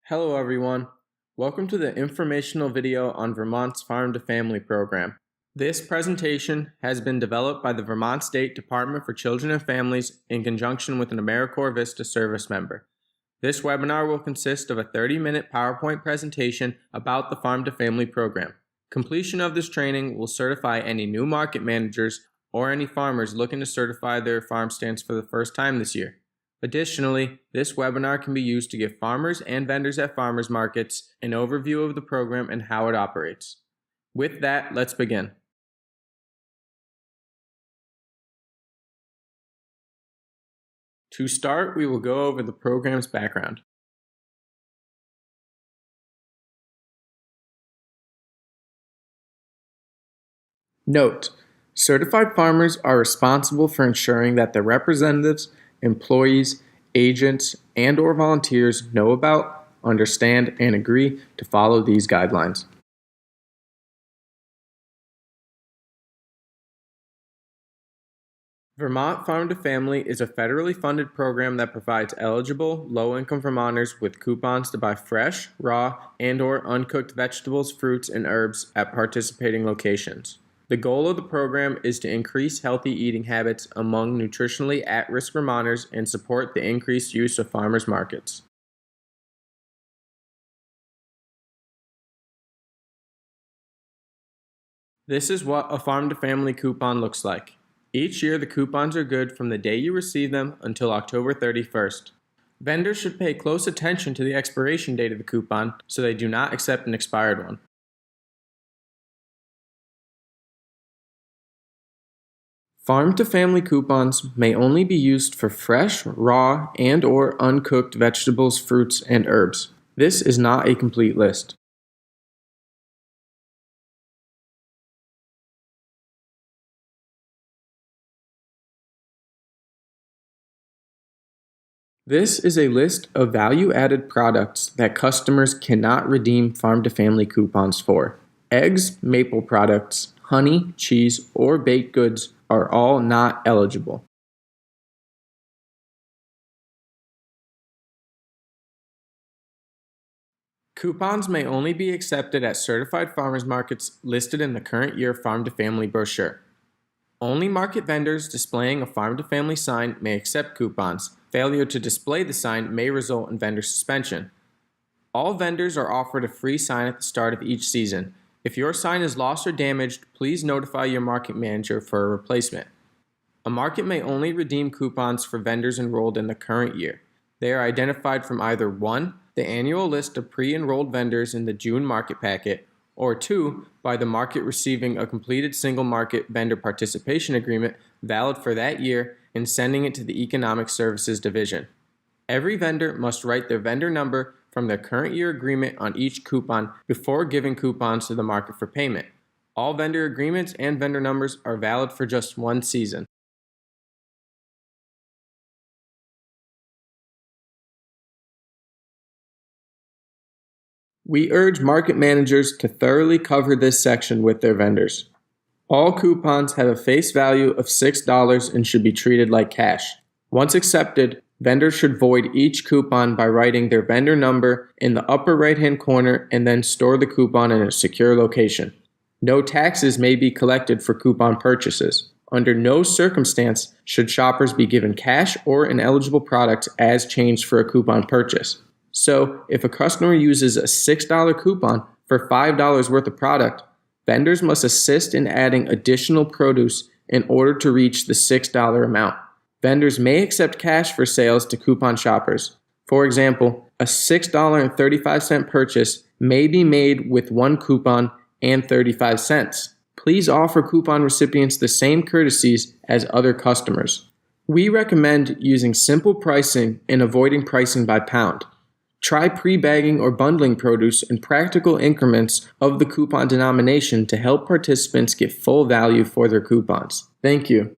Hello everyone. Welcome to the informational video on Vermont's Farm to Family program. This presentation has been developed by the Vermont State Department for Children and Families in conjunction with an AmeriCorps Vista service member. This webinar will consist of a 30-minute PowerPoint presentation about the Farm to Family program. Completion of this training will certify any new market managers or any farmers looking to certify their farm stands for the first time this year. Additionally, this webinar can be used to give farmers and vendors at farmers markets an overview of the program and how it operates. With that, let's begin. To start, we will go over the program's background. Note: certified farmers are responsible for ensuring that their representatives, employees, agents, and/or volunteers know about, understand, and agree to follow these guidelines. Vermont Farm to Family is a federally funded program that provides eligible, low-income Vermonters with coupons to buy fresh, raw, and/or uncooked vegetables, fruits, and herbs at participating locations. The goal of the program is to increase healthy eating habits among nutritionally at-risk Vermonters and support the increased use of farmers markets. This is what a Farm to Family coupon looks like. Each year, the coupons are good from the day you receive them until October 31st. Vendors should pay close attention to the expiration date of the coupon so they do not accept an expired one. Farm to Family coupons may only be used for fresh, raw, and/or uncooked vegetables, fruits, and herbs. This is not a complete list. This is a list of value-added products that customers cannot redeem Farm to Family coupons for. Eggs, maple products, honey, cheese, or baked goods are all not eligible. Coupons may only be accepted at certified farmers markets listed in the current year Farm to Family brochure. Only market vendors displaying a Farm to Family sign may accept coupons. Failure to display the sign may result in vendor suspension. All vendors are offered a free sign at the start of each season. If your sign is lost or damaged, please notify your market manager for a replacement. A market may only redeem coupons for vendors enrolled in the current year. They are identified from either 1. The annual list of pre-enrolled vendors in the June market packet, or 2. By the market receiving a completed single market vendor participation agreement valid for that year and sending it to the Economic Services Division. Every vendor must write their vendor number from their current year agreement on each coupon before giving coupons to the market for payment. All vendor agreements and vendor numbers are valid for just one season. We urge market managers to thoroughly cover this section with their vendors. All coupons have a face value of $6 and should be treated like cash. Once accepted, vendors should void each coupon by writing their vendor number in the upper right-hand corner and then store the coupon in a secure location. No taxes may be collected for coupon purchases. Under no circumstance should shoppers be given cash or an eligible product as change for a coupon purchase. So, if a customer uses a $6 coupon for $5 worth of product, vendors must assist in adding additional produce in order to reach the $6 amount. Vendors may accept cash for sales to coupon shoppers. For example, a $6.35 purchase may be made with 1 coupon and 35 cents. Please offer coupon recipients the same courtesies as other customers. We recommend using simple pricing and avoiding pricing by pound. Try pre-bagging or bundling produce in practical increments of the coupon denomination to help participants get full value for their coupons. Thank you.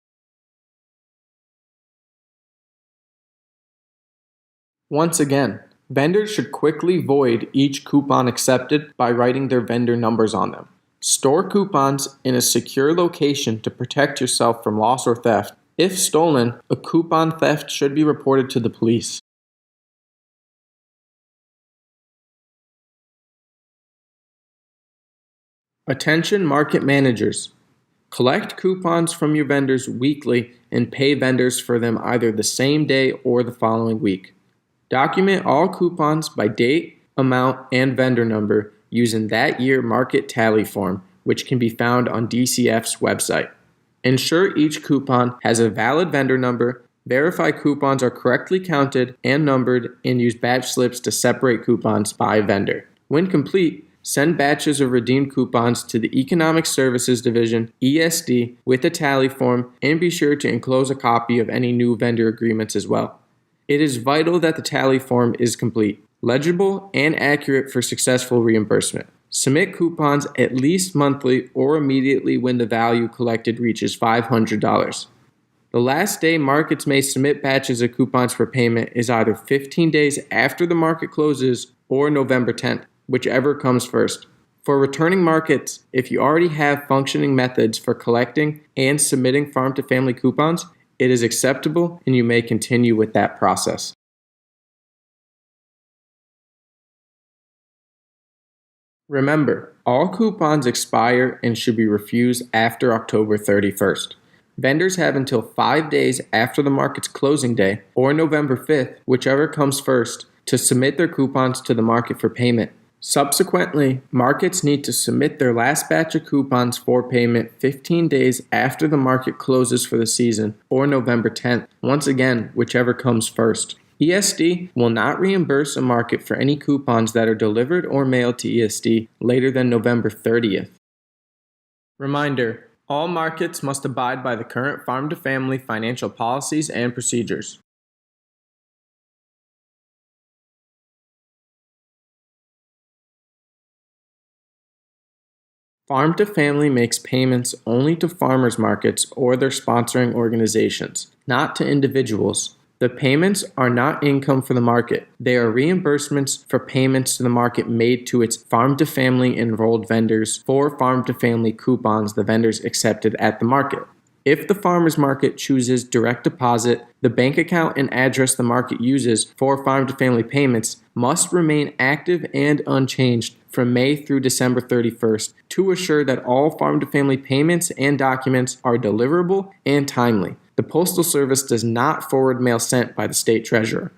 Once again, vendors should quickly void each coupon accepted by writing their vendor numbers on them. Store coupons in a secure location to protect yourself from loss or theft. If stolen, a coupon theft should be reported to the police. Attention market managers. Collect coupons from your vendors weekly and pay vendors for them either the same day or the following week. Document all coupons by date, amount, and vendor number using that year market tally form, which can be found on DCF's website. Ensure each coupon has a valid vendor number, verify coupons are correctly counted and numbered, and use batch slips to separate coupons by vendor. When complete, send batches of redeemed coupons to the Economic Services Division, ESD, with a tally form, and be sure to enclose a copy of any new vendor agreements as well. It is vital that the tally form is complete, legible, and accurate for successful reimbursement. Submit coupons at least monthly or immediately when the value collected reaches $500. The last day markets may submit batches of coupons for payment is either 15 days after the market closes or November 10th, whichever comes first. For returning markets, if you already have functioning methods for collecting and submitting farm-to-family coupons, it is acceptable and you may continue with that process. Remember, all coupons expire and should be refused after October 31st. Vendors have until 5 days after the market's closing day, or November 5th, whichever comes first, to submit their coupons to the market for payment. Subsequently, markets need to submit their last batch of coupons for payment 15 days after the market closes for the season, or November 10th, once again, whichever comes first. ESD will not reimburse a market for any coupons that are delivered or mailed to ESD later than November 30th. Reminder, all markets must abide by the current farm-to-family financial policies and procedures. Farm-to-family makes payments only to farmers markets or their sponsoring organizations, not to individuals. The payments are not income for the market. They are reimbursements for payments to the market made to its farm-to-family enrolled vendors for farm-to-family coupons the vendors accepted at the market. If the farmers market chooses direct deposit, the bank account and address the market uses for farm-to-family payments must remain active and unchanged from May through December 31st to assure that all farm-to-family payments and documents are deliverable and timely. The Postal Service does not forward mail sent by the State Treasurer.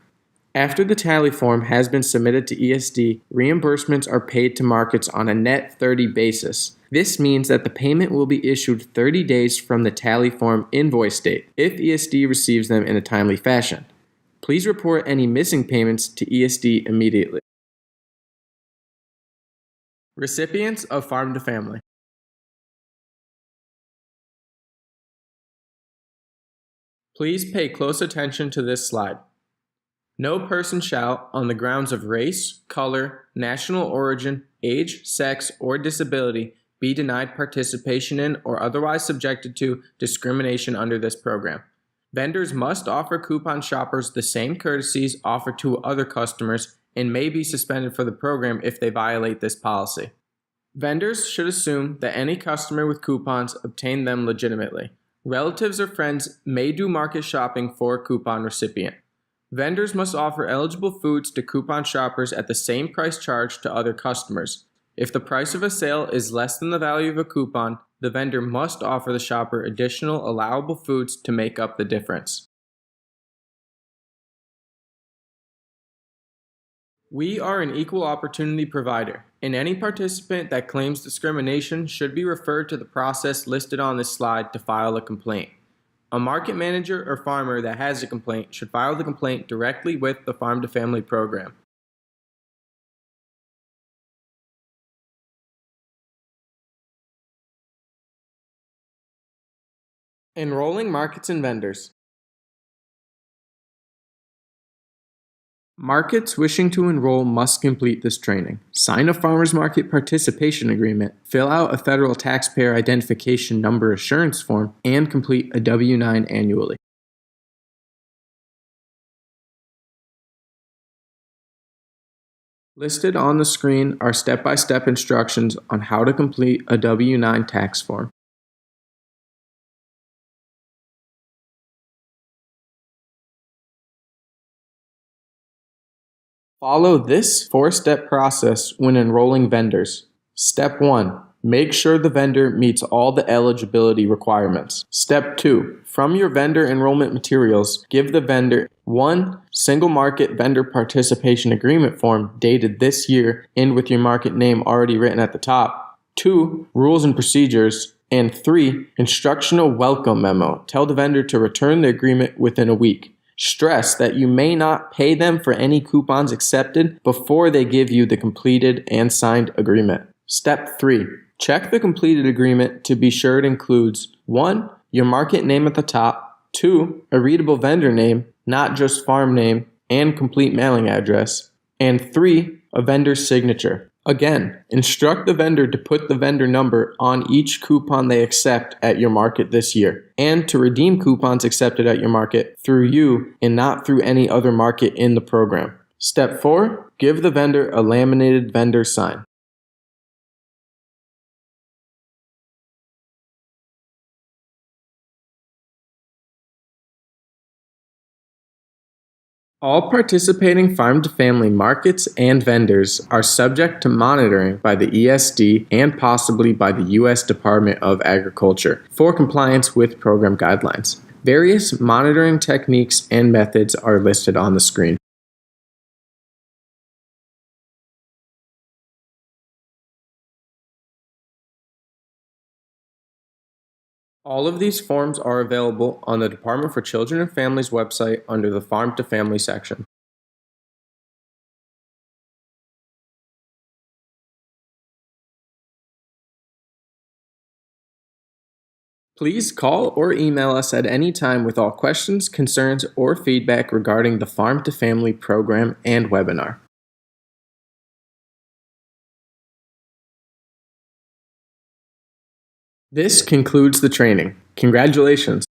After the tally form has been submitted to ESD, reimbursements are paid to markets on a net 30 basis. This means that the payment will be issued 30 days from the tally form invoice date if ESD receives them in a timely fashion. Please report any missing payments to ESD immediately. Recipients of Farm-to-Family. Please pay close attention to this slide. No person shall, on the grounds of race, color, national origin, age, sex, or disability, be denied participation in or otherwise subjected to discrimination under this program. Vendors must offer coupon shoppers the same courtesies offered to other customers and may be suspended for the program if they violate this policy. Vendors should assume that any customer with coupons obtained them legitimately. Relatives or friends may do market shopping for a coupon recipient. Vendors must offer eligible foods to coupon shoppers at the same price charged to other customers. If the price of a sale is less than the value of a coupon, the vendor must offer the shopper additional allowable foods to make up the difference. We are an equal opportunity provider, and any participant that claims discrimination should be referred to the process listed on this slide to file a complaint. A market manager or farmer that has a complaint should file the complaint directly with the Farm-to-Family program. Enrolling markets and vendors. Markets wishing to enroll must complete this training, sign a farmers market participation agreement, fill out a federal taxpayer identification number assurance form, and complete a W-9 annually. Listed on the screen are step-by-step instructions on how to complete a W-9 tax form. Follow this 4-step process when enrolling vendors. Step 1. Make sure the vendor meets all the eligibility requirements. Step 2. From your vendor enrollment materials, give the vendor 1. Single market vendor participation agreement form dated this year and with your market name already written at the top. 2. Rules and procedures. And 3. Instructional welcome memo. Tell the vendor to return the agreement within a week. Stress that you may not pay them for any coupons accepted before they give you the completed and signed agreement. Step 3. Check the completed agreement to be sure it includes 1. Your market name at the top, 2. A readable vendor name, not just farm name, and complete mailing address, and 3. A vendor's signature. Again, instruct the vendor to put the vendor number on each coupon they accept at your market this year, and to redeem coupons accepted at your market through you and not through any other market in the program. Step 4. Give the vendor a laminated vendor sign. All participating farm-to-family markets and vendors are subject to monitoring by the ESD and possibly by the U.S. Department of Agriculture for compliance with program guidelines. Various monitoring techniques and methods are listed on the screen. All of these forms are available on the Department for Children and Families website under the Farm to Family section. Please call or email us at any time with all questions, concerns, or feedback regarding the Farm to Family program and webinar. This concludes the training. Congratulations!